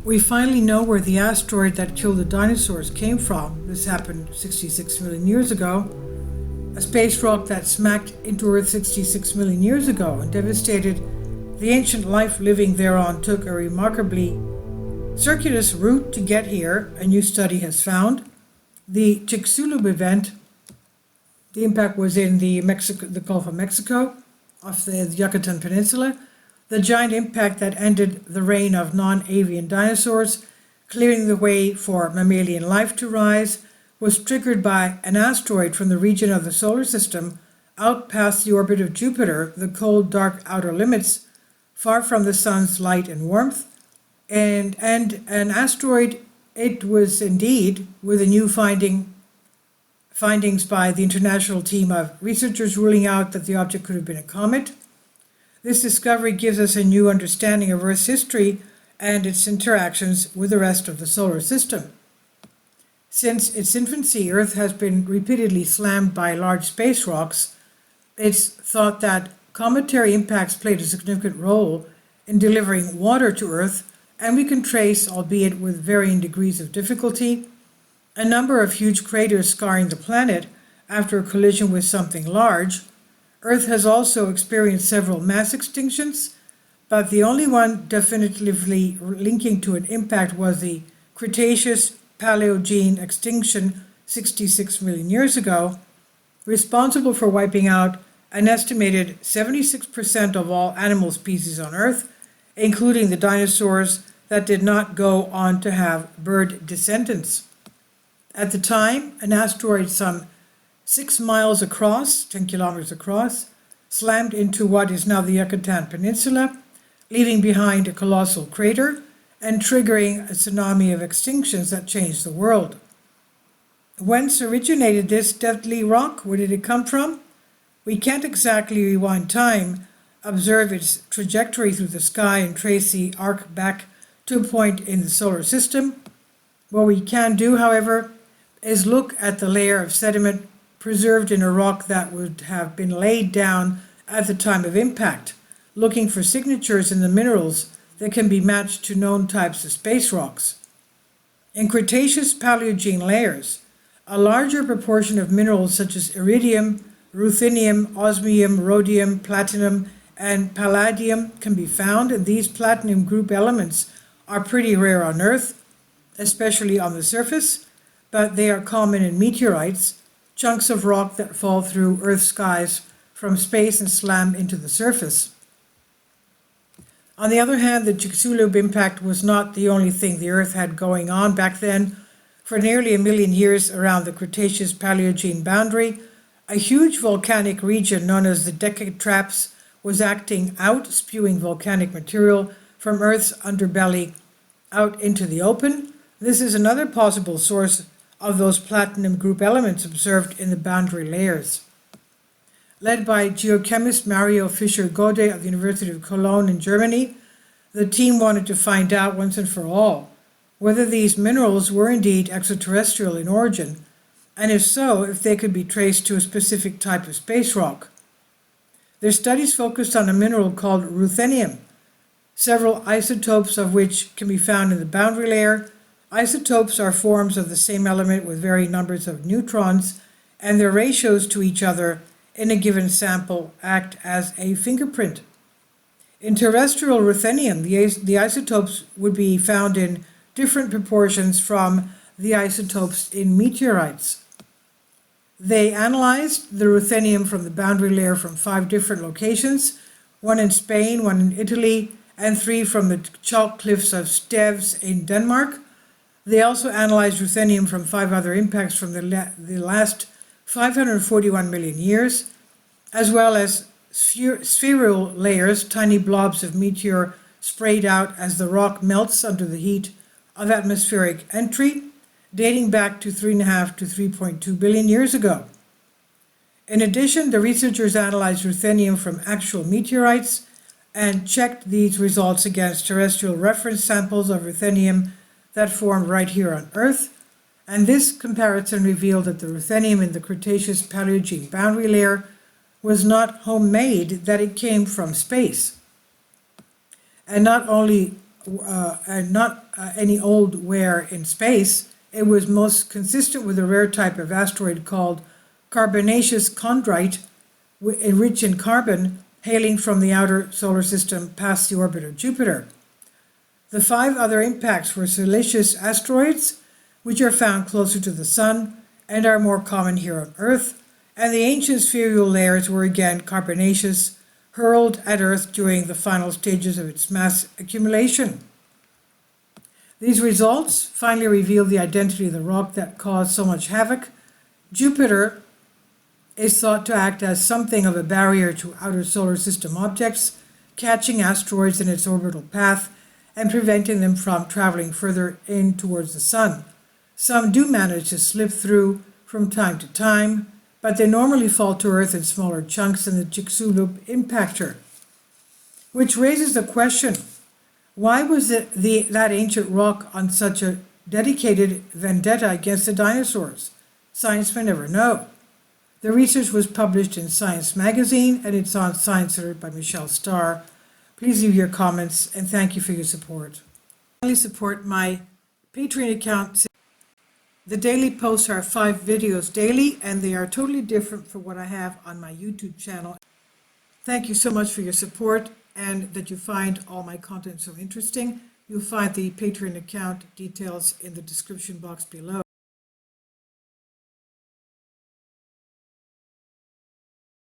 We finally know where the asteroid that killed the dinosaurs came from. This happened 66 million years ago. A space rock that smacked into Earth 66 million years ago and devastated the ancient life living thereon took a remarkably circuitous route to get here, a new study has found. The Chicxulub event, the impact was in the Gulf of Mexico, off the Yucatan Peninsula. The giant impact that ended the reign of non-avian dinosaurs, clearing the way for mammalian life to rise, was triggered by an asteroid from the region of the solar system out past the orbit of Jupiter, the cold, dark outer limits, far from the sun's light and warmth. And an asteroid, it was indeed, with a new findings by the international team of researchers ruling out that the object could have been a comet. This discovery gives us a new understanding of Earth's history and its interactions with the rest of the solar system. Since its infancy, Earth has been repeatedly slammed by large space rocks. It's thought that cometary impacts played a significant role in delivering water to Earth, and we can trace, albeit with varying degrees of difficulty, a number of huge craters scarring the planet after a collision with something large. Earth has also experienced several mass extinctions, but the only one definitively linking to an impact was the Cretaceous Paleogene extinction 66 million years ago, responsible for wiping out an estimated 76% of all animal species on Earth, including the dinosaurs that did not go on to have bird descendants. At the time, an asteroid some 6 miles across, 10 kilometers across, slammed into what is now the Yucatan Peninsula, leaving behind a colossal crater and triggering a tsunami of extinctions that changed the world. Whence originated this deadly rock? Where did it come from? We can't exactly rewind time, observe its trajectory through the sky, and trace the arc back to a point in the solar system. What we can do, however, is look at the layer of sediment preserved in a rock that would have been laid down at the time of impact, looking for signatures in the minerals that can be matched to known types of space rocks. In Cretaceous Paleogene layers, a larger proportion of minerals such as iridium, ruthenium, osmium, rhodium, platinum, and palladium can be found, and these platinum group elements are pretty rare on Earth, especially on the surface, but they are common in meteorites, chunks of rock that fall through Earth's skies from space and slam into the surface. On the other hand, the Chicxulub impact was not the only thing the Earth had going on back then. For nearly 1 million years around the Cretaceous Paleogene boundary, a huge volcanic region known as the Decade Traps was acting out, spewing volcanic material from Earth's underbelly out into the open. This is another possible source of those platinum group elements observed in the boundary layers. Led by geochemist Mario Fischer-Gode of the University of Cologne in Germany, the team wanted to find out once and for all whether these minerals were indeed extraterrestrial in origin, and if so, if they could be traced to a specific type of space rock. Their studies focused on a mineral called ruthenium, several isotopes of which can be found in the boundary layer. Isotopes are forms of the same element with varying numbers of neutrons, and their ratios to each other in a given sample act as a fingerprint. In terrestrial ruthenium, the isotopes would be found in different proportions from the isotopes in meteorites. They analyzed the ruthenium from the boundary layer from 5 different locations, 1 in Spain, 1 in Italy, and 3 from the chalk cliffs of Steves in Denmark. They also analyzed ruthenium from 5 other impacts from the last 541 million years, as well as spheral layers, tiny blobs of meteor sprayed out as the rock melts under the heat of atmospheric entry, dating back to 3.5 to 3.2 billion years ago. In addition, the researchers analyzed ruthenium from actual meteorites and checked these results against terrestrial reference samples of ruthenium that formed right here on Earth, and this comparison revealed that the ruthenium in the Cretaceous Paleogene boundary layer was not homemade, that it came from space. And not only any old wear in space. It was most consistent with a rare type of asteroid called carbonaceous chondrite, rich in carbon, hailing from the outer solar system past the orbit of Jupiter. The 5 other impacts were siliceous asteroids, which are found closer to the Sun and are more common here on Earth, and the ancient spheroidal layers were again carbonaceous, hurled at Earth during the final stages of its mass accumulation. These results finally reveal the identity of the rock that caused so much havoc. Jupiter is thought to act as something of a barrier to outer solar system objects, catching asteroids in its orbital path and preventing them from traveling further in towards the Sun. Some do manage to slip through from time to time, but they normally fall to Earth in smaller chunks than the Chicxulub impactor. Which raises the question, why was that ancient rock on such a dedicated vendetta against the dinosaurs? Science may never know. The research was published in Science magazine, and it's on Science Alert by Michelle Starr. Please leave your comments, and thank you for your support. Finally, support my Patreon account. The daily posts are 5 videos daily, and they are totally different from what I have on my YouTube channel. Thank you so much for your support and that you find all my content so interesting. You'll find the Patreon account details in the description box below.